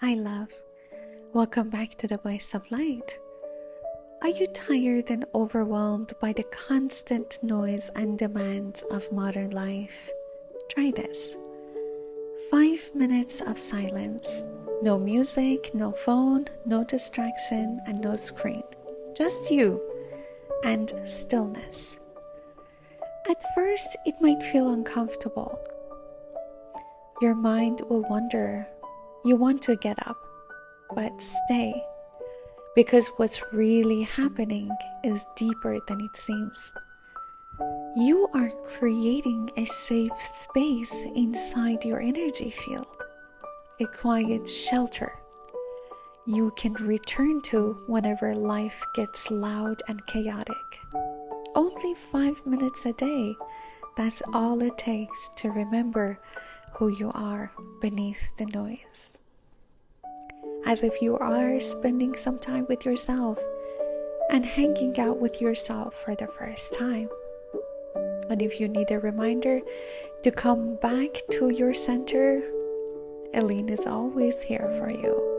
Hi, love. Welcome back to the Voice of Light. Are you tired and overwhelmed by the constant noise and demands of modern life? Try this. 5 minutes of silence. No music, no phone, no distraction, and no screen. Just you and stillness. At first, it might feel uncomfortable. Your mind will wander. You want to get up, but stay. Because what's really happening is deeper than it seems. You are creating a safe space inside your energy field, a quiet shelter you can return to whenever life gets loud and chaotic. Only 5 minutes a day, that's all it takes to remember who you are beneath the noise. As if you are spending some time with yourself and hanging out with yourself for the first time. And if you need a reminder to come back to your center, Eileen is always here for you.